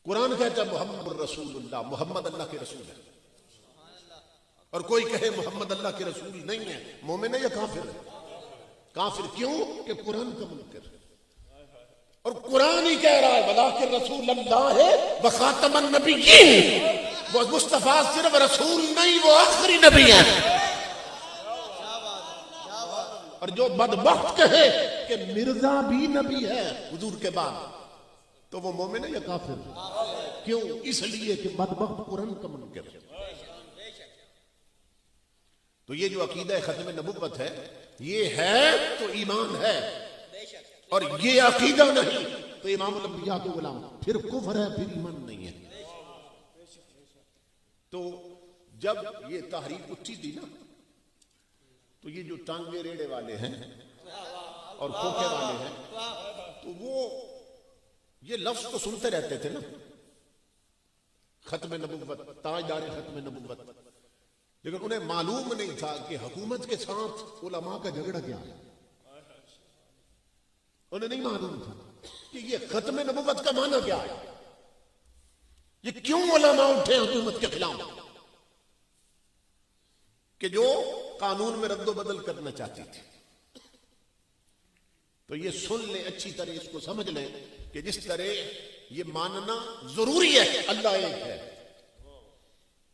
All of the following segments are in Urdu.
قرآن کہتا ہے محمد رسول اللہ، محمد اللہ کے رسول ہے. اور کوئی کہے محمد اللہ کے رسول نہیں ہے، مومن ہے یا کافر ہے؟ کافر. کیوں؟ کہ قرآن کا منکر ہے. اور قرآن ہی کہہ رہا ہے ولیکن رسول اللہ ہے وخاتم النبیین، وہ مصطفیٰ صرف رسول نہیں، وہ آخری نبی ہے. اور جو بدبخت کہے کہ مرزا بھی نبی ہے حضور کے بعد، تو وہ مومن ہے یا کافر؟ کیوں؟ اس لیے کہ بدبخت قرآن کا منکر ہے. تو یہ جو عقیدہ ختم نبوت ہے، یہ ہے تو ایمان ہے، اور یہ عقیدہ نہیں تو امام الانبیاء کے غلام، پھر کفر ہے، پھر ایمان نہیں ہے. تو جب یہ تحریک اٹھی تھی نا، تو یہ جو ٹانگے ریڑے والے ہیں اور کھوکھے والے ہیں، تو وہ یہ لفظ تو سنتے رہتے تھے نا، ختم نبوت، تاجدار ختم نبوت، لیکن انہیں معلوم نہیں تھا کہ حکومت کے ساتھ علماء کا جھگڑا کیا ہے. انہیں نہیں معلوم تھا کہ یہ ختم نبوت کا معنی کیا ہے، یہ کیوں علماء اٹھے حکومت کے خلاف کہ جو قانون میں رد و بدل کرنا چاہتی تھی. تو یہ سن لیں اچھی طرح، اس کو سمجھ لیں کہ جس طرح یہ ماننا ضروری ہے کہ اللہ ایک ہے،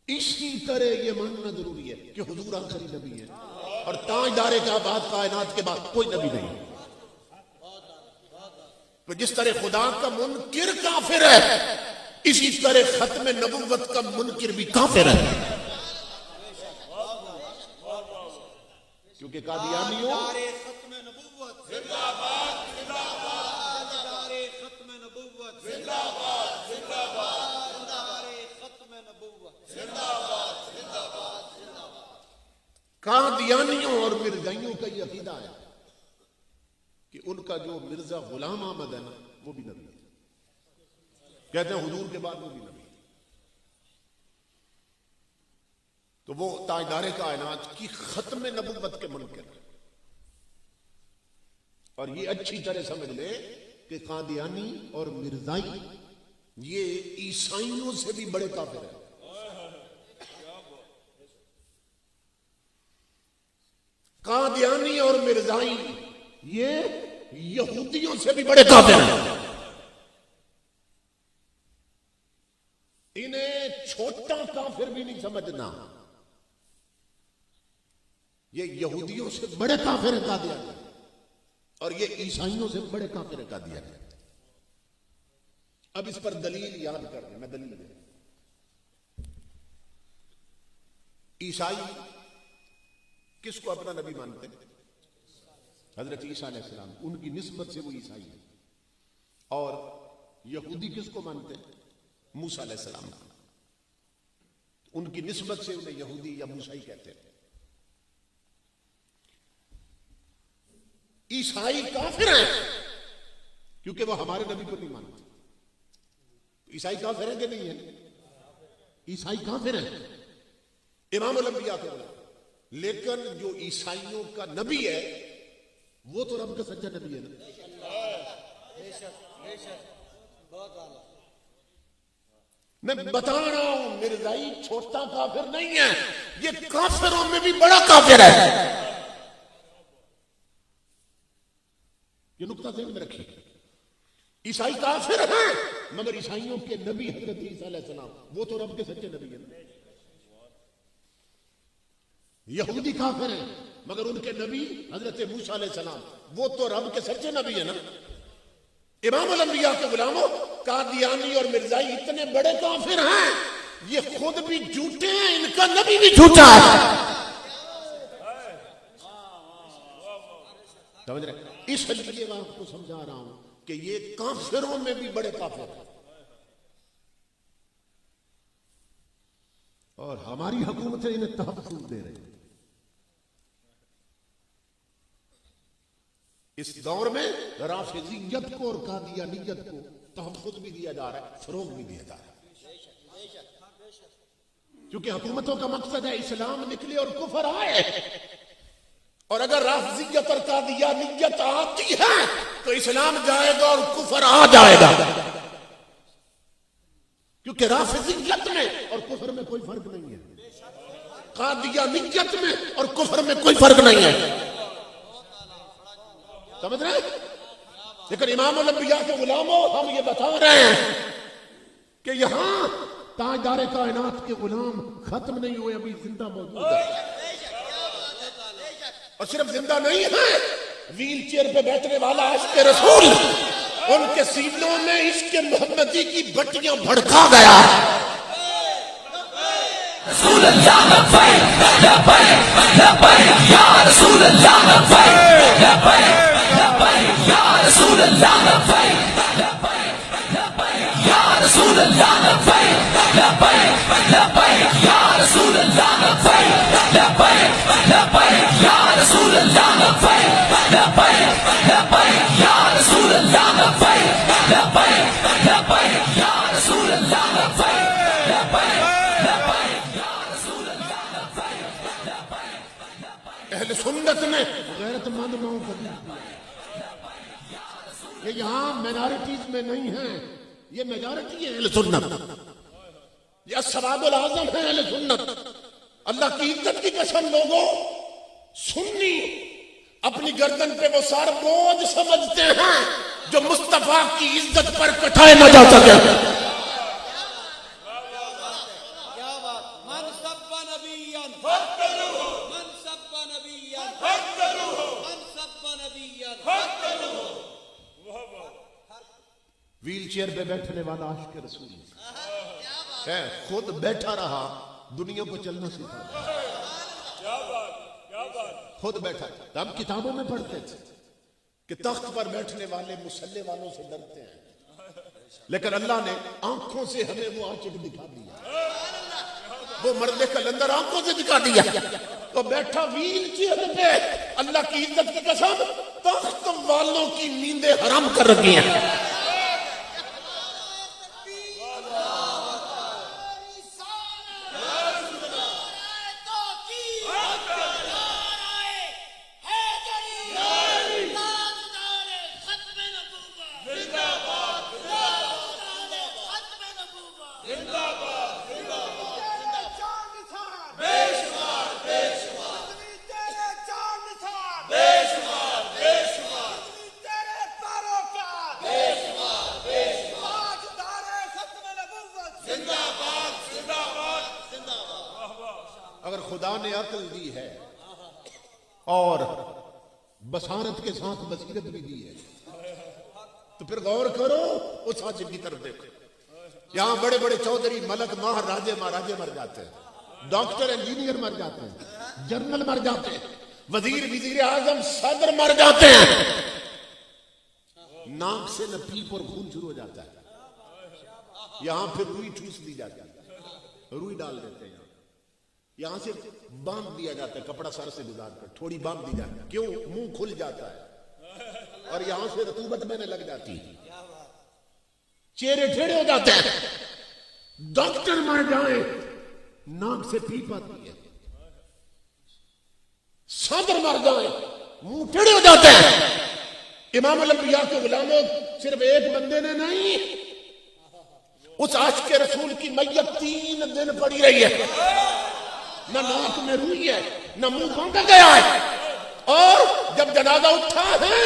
اسی طرح یہ ماننا ضروری ہے کہ حضور آخری نبی ہے، اور تاجدار کعبۃ کائنات کے بعد کوئی نبی نہیں. تو جس طرح خدا کا منکر کافر ہے، اسی طرح ختم نبوت کا منکر بھی کافر ہے. کیونکہ قادیانیوں قادیانیوں اور مرزائیوں کا یہ عقیدہ ہے کہ ان کا جو مرزا غلام احمد ہے نا، وہ بھی نبی ہے. کہتے ہیں حضور کے بعد وہ بھی نبی ہے. تو وہ تاجدار کائنات کی ختم نبوت کے منکر ہے. اور یہ اچھی طرح سمجھ لے کہ قادیانی اور مرزائی یہ عیسائیوں سے بھی بڑے کافر ہیں. قادیانی اور مرزائی یہ یہودیوں سے بھی بڑے کافر ہیں. انہیں چھوٹا کافر بھی نہیں سمجھنا، یہ یہودیوں سے بڑے کافر ہیں قادیانی، اور یہ عیسائیوں سے بڑے کافر ہیں قادیانی. اب اس پر دلیل یاد کر لیں، میں دلیل دے. عیسائی کس کو اپنا نبی مانتے ہیں؟ حضرت عیسیٰ علیہ السلام، ان کی نسبت سے وہ عیسائی ہیں. اور یہودی کس کو مانتے ہیں؟ موسیٰ علیہ السلام، ان کی نسبت سے انہیں یہودی یا موسیٰی کہتے ہیں. عیسائی کافر ہیں کیونکہ وہ ہمارے نبی کو نہیں مانتے. عیسائی کافر ہیں کہ نہیں ہیں؟ عیسائی کافر ہیں، امام الانبیاء کے بلا. لیکن جو عیسائیوں کا نبی ہے وہ تو رب کا سچا نبی ہے نا. میں بتا رہا ہوں مرزائی چھوٹا کافر نہیں ہے، یہ کافروں میں بھی بڑا کافر ہے. یہ نقطہ ذہن میں رکھیے. عیسائی کافر ہیں مگر عیسائیوں کے نبی حضرت عیسیٰ علیہ السلام وہ تو رب کے سچے نبی ہیں. یہودی کافر ہیں مگر ان کے نبی حضرت موسیٰ علیہ السلام وہ تو رب کے سچے نبی ہیں نا. امام الانبیاء کے غلاموں قادیانی اور مرزائی اتنے بڑے کافر ہیں، یہ خود بھی جھوٹے ہیں، ان کا نبی بھی جھوٹا ہے. سمجھ رہے؟ اس لیے میں آپ کو سمجھا رہا ہوں کہ یہ کافروں میں بھی بڑے کافر ہیں. اور ہماری حکومتیں انہیں تحفظ دے رہی ہیں. اس دور میں رافضیت کو اور قادیانیت کو تحفظ بھی دیا جا رہا ہے، فروغ بھی دیا جا رہا ہے. کیونکہ حکومتوں کا مقصد ہے اسلام نکلے اور کفر آئے. اور اگر رافضیت اور قادیانیت آتی ہے تو اسلام جائے گا اور کفر آ جائے گا. کیونکہ رافضیت میں اور کفر میں کوئی فرق نہیں ہے، قادیانیت میں اور کفر میں کوئی فرق نہیں ہے، سمجھ رہے ہیں؟ لیکن امام الانبیاء کے غلاموں ہم یہ بتا رہے ہیں کہ یہاں تاجدار کائنات کے غلام ختم نہیں ہوئے، ابھی زندہ موجود ہے، اور صرف زندہ نہیں ہے، ویل چیئر پہ بیٹھنے والا عاشق رسول ان کے سینوں میں عشق محمدی کی بٹیاں بھڑکا گیا۔ رسول اللہ لبیک لبیک لبیک یا رسول اللہ لبیک لبیک لبیک یا رسول اللہ لبیک لبیک لبیک یا رسول اللہ لبیک لبیک لبیک یا رسول اللہ لبیک لبیک لبیک یا رسول اللہ لبیک لبیک لبیک یا رسول اللہ لبیک لبیک لبیک یا رسول اللہ لبیک لبیک اہل سنت نے غیرت مند ماؤں کو دیا، یہ یہاں مینارٹیز میں نہیں ہیں، یہ میجارٹی ہے اہل سنت، یہ السواد العظم ہے اہل سنت۔ اللہ کی عزت کی قسم لوگوں، سنی اپنی گردن پہ وہ سارا بوجھ سمجھتے ہیں جو مصطفیٰ کی عزت پر کٹھائے نہ جا سکے۔ ویل چیئر پہ بیٹھنے والا عاشق رسول ہے، خود بیٹھا رہا، دنیا کو چلنا سکھا، خود بیٹھا۔ ہم کتابوں میں پڑھتے تھے کہ تخت پر بیٹھنے والے مسلح والوں سے ڈرتے ہیں، لیکن اللہ نے آنکھوں سے ہمیں وہ عاشق دکھا دیا، وہ مرد کلندر آنکھوں سے دکھا دیا، تو بیٹھا ویل چیئر پہ، اللہ کی عزت کی قسم تخت والوں کی نیندیں حرام کر رکھی ہیں۔ اگر خدا نے عقل دی ہے اور بصارت کے ساتھ بصیرت بھی دی ہے تو پھر غور کرو اس عاشق کی طرف دیکھو۔ یہاں بڑے بڑے چودھری، ملک، ماہر، راجے مہاراجے مر جاتے ہیں، ڈاکٹر انجینئر مر جاتے ہیں، جنرل مر جاتے ہیں، وزیر اعظم، صدر مر جاتے ہیں، ناک سے نہ پیپ اور خون شروع ہو جاتا ہے، یہاں پھر روئی ٹھوس دی جاتی ہے، روئی ڈال دیتے ہیں، یہاں سے باندھ دیا جاتا ہے، کپڑا سر سے گزار کر تھوڑی باندھ دی جاتی ہے، کیوں؟ منہ کھل جاتا ہے اور یہاں سے رطوبت بہنے لگ جاتی ہے، چہرے ٹھیڑے ہو جاتے ہیں، ڈاکٹر مر جائیں ناک سے پیپ آتی ہے، صدر مر جائیں منہ ٹھیڑے ہو جاتے ہیں۔ امام الانبیاء کے غلاموں صرف ایک بندے نے نہیں، اس عاشق رسول کی میت 3 دن پڑی رہی ہے، نہ ناک میں روئی ہے، نہ منہ باندھا گیا ہے، اور جب جنازہ اٹھا ہے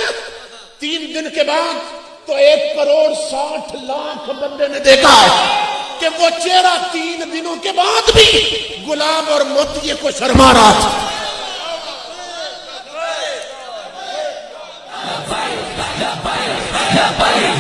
3 دن کے بعد تو 1,60,00,000 بندے نے دیکھا ہے کہ وہ چہرہ 3 دنوں کے بعد بھی گلاب اور موتیے کو شرما رہا تھا۔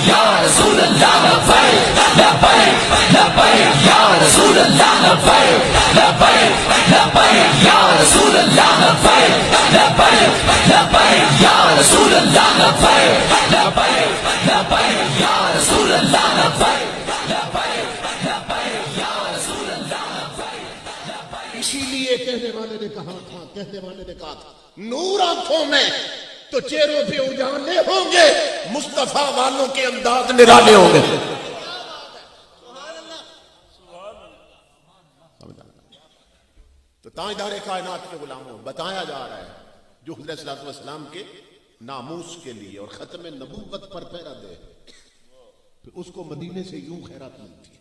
یا رسول اللہ لبیک لبیک لبیک یا رسول اللہ لبیک لبیک لبیک یا رسول اللہ لبیک لبیک لبیک یا رسول اللہ لبیک لبیک لبیک یا رسول اللہ لبیک لبیک لبیک یا رسول اللہ لبیک۔ اسی لیے کہنے والے نے کہا تھا نور آنکھوں میں تو چہروں پہ اجالے ہوں گے، مصطفیٰ والوں کے انداز نرالے ہوں گے۔ تو تاجدار کائنات کے غلاموں بتایا جا رہا ہے جو حضرت صلی اللہ علیہ وسلم کے ناموس کے لیے اور ختم نبوت پر پہرا دے، پھر اس کو مدینے سے یوں خیرات ملتی ہے۔